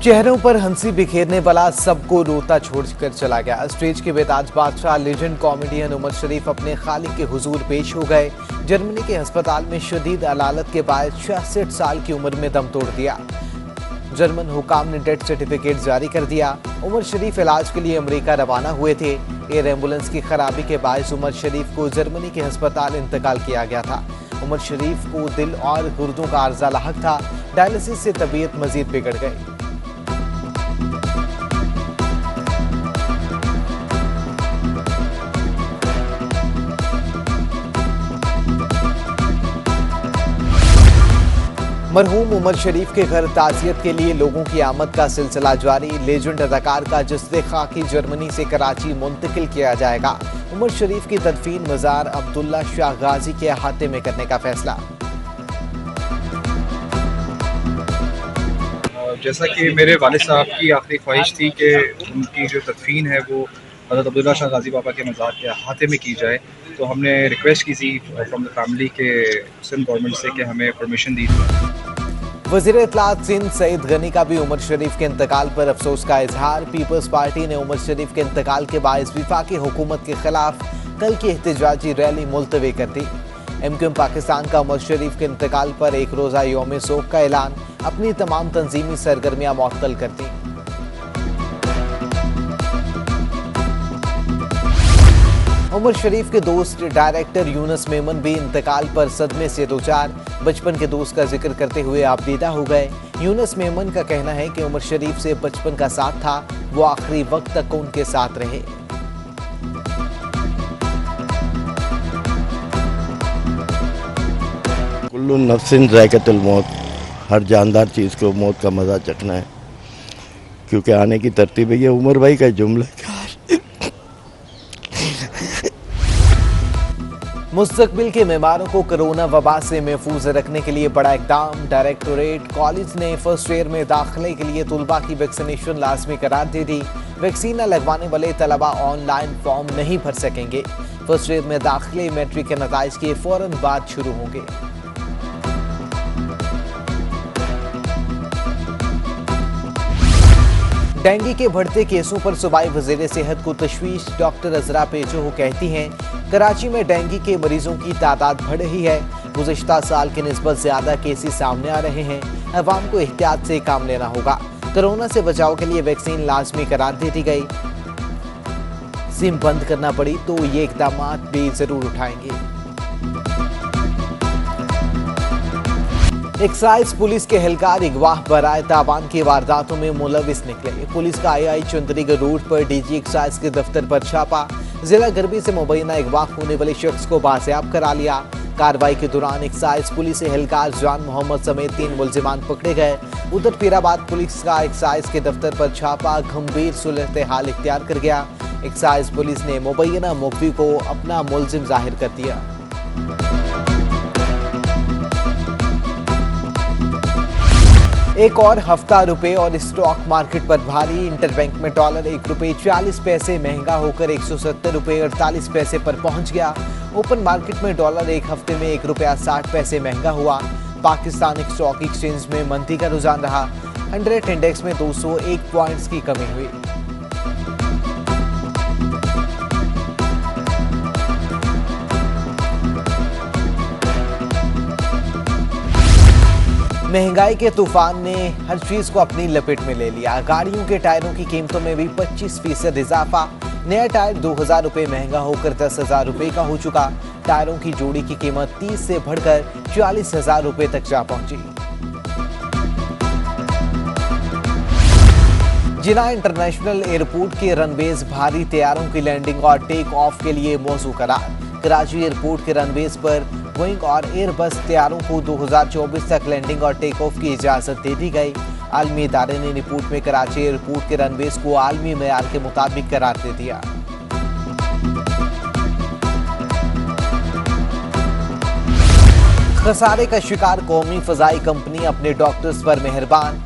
चेहरों पर हंसी बिखेरने वाला सबको रोता छोड़कर चला गया। स्टेज के बेताज बादशाह लेजेंड कॉमेडियन उमर शरीफ अपने खालिक के हुजूर पेश हो गए। जर्मनी के अस्पताल में शदीद अलालत के बाद 66 साल की उम्र में दम तोड़ दिया। जर्मन हुकाम ने डेथ सर्टिफिकेट जारी कर दिया। उमर शरीफ इलाज के लिए अमेरिका रवाना हुए थे। एयर एम्बुलेंस की खराबी के बायस उमर शरीफ को जर्मनी के अस्पताल इंतकाल किया गया था। उमर शरीफ को दिल और गुर्दों का आर्जा लाहक था। डायलिसिस से तबीयत मजीद बिगड़ गई। मरहूम उमर शरीफ के घर ताजियत के लिए लोगों की आमद का सिलसिला जारी। लेजेंड अदाकार का जस्द खाकी जर्मनी से कराची मुंतकिल किया जाएगा। उमर शरीफ की तदफीन मज़ार अब्दुल्ला शाह गाजी के अहाते में करने का फैसला। जैसा कि मेरे वालिद साहब की आखिरी ख्वाहिश थी कि उनकी जो तदफीन है वो हज़रत अब्दुल्ला शाह गाजी बाबा के मज़ार के अहाते में की जाए, तो हमने रिक्वेस्ट की थी फ्रॉम द फैमिली के सिंध गवर्नमेंट से कि हमें परमिशन दी थी। वज़ीर इत्तलात सिंध सईद गनी का भी उमर शरीफ के इंतकाल पर अफसोस का इजहार। पीपल्स पार्टी ने उमर शरीफ के इंतकाल के बायस वफाकी हुकूमत के खिलाफ कल की एहतजाजी रैली मुलतवी कर दी। MQM पाकिस्तान का उमर शरीफ के इंतकाल पर एक रोज़ा यौम सोग का ऐलान, अपनी तमाम तंजीमी सरगर्मियां मुअत्तल कर दी। उमर शरीफ के दोस्त डायरेक्टर यूनुस मेमन भी इंतकाल पर सदमे से दो चार। बचपन के दोस्त का जिक्र करते हुए आपदीदा हो गए। यूनुस मेमन का कहना है कि उमर शरीफ से बचपन का साथ था, वो आखिरी वक्त तक उनके साथ रहे। कुल्लु नफ्सिन ज़ायक़तुल मौत, हर जानदार चीज़ को मौत का मज़ा चखना है, क्योंकि आने की तरतीब है। ये उमर भाई का जुमला मुस्तकबिल के मेहमानों को कोरोना वबा से महफूज रखने के लिए बड़ा इकदाम। डायरेक्टोरेट कॉलेज ने फर्स्ट ईयर में दाखिले के लिए तुलबा की वैक्सीनेशन लाजमी करार दे दी। वैक्सीन न लगवाने वाले तलबा ऑनलाइन फॉर्म नहीं भर सकेंगे। फर्स्ट ईयर में दाखिले मैट्रिक के नताइज के फौरन बाद शुरू होंगे। डेंगू के बढ़ते केसों पर सूबाई वज़ीर सेहत को तशवीश। डॉक्टर अजरा पेचो कहती हैं कराची में डेंगू के मरीजों की तादाद बढ़ रही है। गुज़िश्ता साल के निस्बत ज़्यादा केसेस सामने आ रहे हैं। अवाम को एहतियात से काम लेना होगा। कोरोना से बचाव के लिए वैक्सीन लाजमी करार दे दी गई। सिम बंद करना पड़ी तो ये इकदाम भी जरूर उठाएंगे। एक्साइज पुलिस के एहलकार अगवा बराए ताबान की वारदातों में मुलविस निकले। पुलिस का आई चंद्रीगढ़ रोड पर DG एक्साइज के दफ्तर पर छापा। जिला गरबी से मुबैना अगवा होने वाले शख्स को बाजियाब करा लिया। कार्रवाई के दौरान एक्साइज पुलिस एहलकार जान मोहम्मद समेत 3 मुलजिमान पकड़े गए। उधर पीराबाद पुलिस का एक्साइज के दफ्तर पर छापा गंभीर सूरत हाल इख्तियार कर गया। एक्साइज पुलिस ने मुबैना मुखबी को अपना मुलजिम जाहिर कर दिया। एक और हफ्ता रुपए और स्टॉक मार्केट पर भारी। इंटरबैंक में डॉलर ₹1.40 महंगा होकर 170 रुपये 48 पैसे पर पहुंच गया। ओपन मार्केट में डॉलर एक हफ्ते में ₹1.60 महंगा हुआ। पाकिस्तान स्टॉक एक्सचेंज में मंदी का रुझान रहा। 100 इंडेक्स में 201 पॉइंट्स की कमी हुई। महंगाई के तूफान ने हर चीज को अपनी लपेट में ले लिया। गाड़ियों के टायरों की कीमतों में भी 25% इजाफा। नया टायर 2000 रुपये महंगा होकर 10,000 रुपये का हो चुका। टायरों की जोड़ी की कीमत 30 से बढ़कर 40,000 रुपये तक जा पहुंची। जिना इंटरनेशनल एयरपोर्ट के रनवेज भारी तैयारों की लैंडिंग और टेक ऑफ के लिए मौजू करार। कराची एयरपोर्ट के रनवेज पर बोइंग और एयरबस तैयारों को 2024 तक लैंडिंग और टेक ऑफ की इजाजत दे दी गई। आलमी इदारे ने रिपोर्ट में कराची एयरपोर्ट के रनवेज को आलमी मेयार के मुताबिक करार दे दिया। खसारे का शिकार कौमी फजाई कंपनी अपने डॉक्टर्स पर मेहरबान।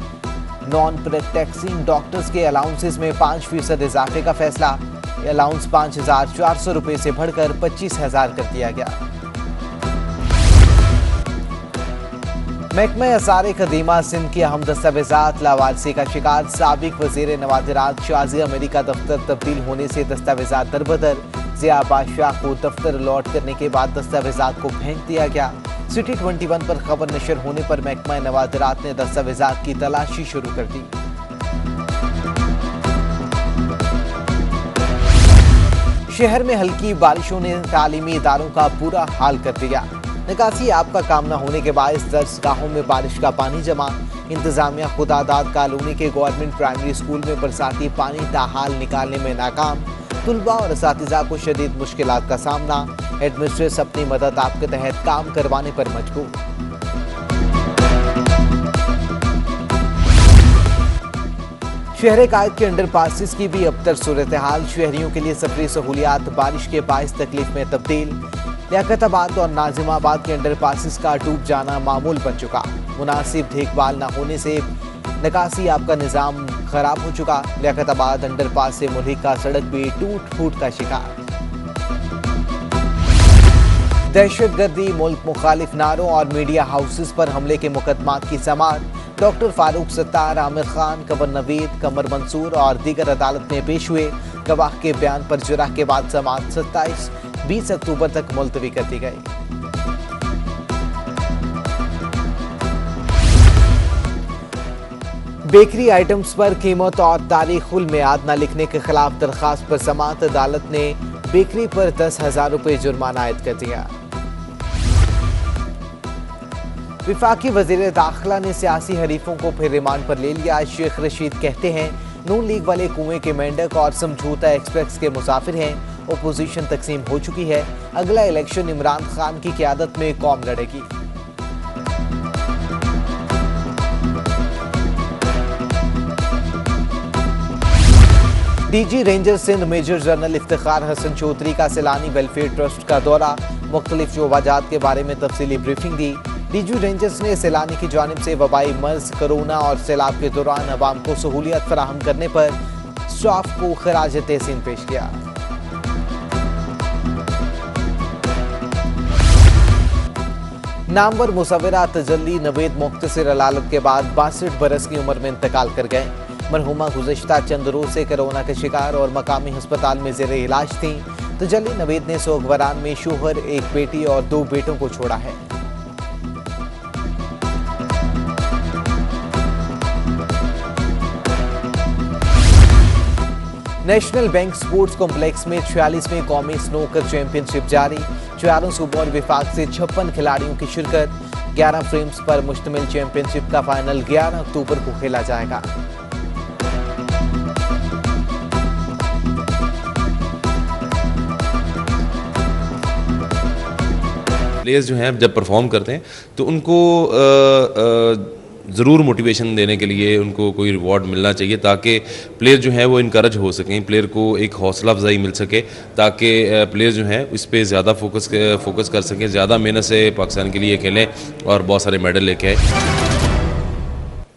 नॉन प्रैक्टिसिंग डॉक्टर्स के अलाउंसेस में 5% इजाफे का फैसला। अलाउंस 5,400 रुपये से बढ़कर 25,000 कर दिया गया। महकमा आसार कदीमा सिंध की अहम दस्तावेजात लावारसी का शिकार। साबिक वजीर नवादिरात शाजी अमेरिका दफ्तर तब्दील होने से दस्तावेजात दरबदर। जिया बादशाह को दफ्तर अलॉट करने के बाद दस्तावेजात को फेंक दिया गया। सिटी 21 पर खबर नशर होने पर महकमा नवादिरात ने दस्तावेजात की तलाशी शुरू कर दी। शहर में हल्की बारिशों ने तालीमी इदारों का बुरा हाल कर दिया। निकासी आप का काम न होने के बायस दरसगाहों में बारिश का पानी जमा। इंतजामिया खुदादाद कॉलोनी के गवर्नमेंट प्राइमरी स्कूल में बरसाती पानी ताहाल निकालने में नाकाम। तुलबा और असातिज़ा को शदीद मुश्किलात का सामना। एडमिनिस्ट्रेटर्स अपनी मदद आप के तहत काम करवाने पर मजबूर। शहर कायद के अंडर पासिस की भी अबतर सूरत हाल। शहरियों के लिए सफरी सहूलियात बारिश के बायस तकलीफ में तब्दील। लियाकताबाद और नाजिमाबाद के अंडर पासिस का डूब जाना मामूल बन चुका। मुनासिब देखभाल न होने से निकासी आपका निज़ाम खराब हो चुका। लियाकताबाद अंडर पास से मुल्हिका सड़क भी टूट फूट का शिकार। दहशतगर्दी, मुल्क मुखालिफ नारों और मीडिया हाउसेस पर हमले के मुकदमात की समाअत। डॉक्टर फारूक सत्तार, आमिर खान, कमर नवीद, कमर मंसूर और दीगर अदालत में पेश हुए। गवाह के बयान पर जुरा के बाद समाअत 27-20 अक्टूबर तक मुलतवी कर दी गई। बेकरी आइटम्स पर कीमत और तारीखुल मियाद न लिखने के खिलाफ दरखास्त पर समाअत अदालत ने बेकरी पर 10,000 रुपये जुर्माना आयद कर दिया। विफाकी वजीर दाखिला ने सियासी हरीफों को फिर रिमांड पर ले लिया। शेख रशीद कहते हैं नून लीग वाले कुएं के मेंढक और समझौता एक्सप्रेस के मुसाफिर हैं। ओपोजिशन तकसीम हो चुकी है। अगला इलेक्शन इमरान खान की क़यादत में कौम लड़ेगी। DG ranger Sindh major general Iftikhar Hasan Chaudhry का सैलानी वेलफेयर ट्रस्ट का दौरा। मुख्तलिफ शोबाजात के बारे में तफसीली ब्रीफिंग दी। डीजी रेंजर्स ने सैलानी की जानिब से वबाई मर्ज, कोरोना और सैलाब के दौरान अवाम को सहूलियत फराहम करने पर स्टाफ को खराज तहसीन पेश किया। नामवर मुसव्विरा तजल्ली नवेद मुख्तसर अलालत के बाद 62 बरस की उम्र में इंतकाल कर गए। मरहुमा गुज़श्ता चंद रोज से कोरोना के शिकार और मकामी अस्पताल में ज़ेरे इलाज थी। तजल्ली नवेद ने सोगवारान में शोहर, एक बेटी और 2 बेटों को छोड़ा है। नेशनल बैंक स्पोर्ट्स कॉम्प्लेक्स में 46वीं कौमी स्नूकर चैंपियनशिप जारी। 4 सूबों और विफाक से 56 खिलाड़ियों की शिरकत। 11 फ्रेम्स पर मुश्तमिल चैंपियनशिप का फाइनल 11 अक्टूबर को खेला जाएगा। प्लेयर्स जो हैं जब परफॉर्म करते हैं तो उनको ज़रूर मोटिवेशन देने के लिए उनको कोई रिवॉर्ड मिलना चाहिए ताकि प्लेयर जो हैं वो इनकरेज हो सकें, प्लेयर को एक हौसला अफजाई मिल सके ताकि प्लेयर जो हैं इस पर ज़्यादा फोकस कर सकें, ज़्यादा मेहनत से पाकिस्तान के लिए खेलें और बहुत सारे मेडल लेके आए।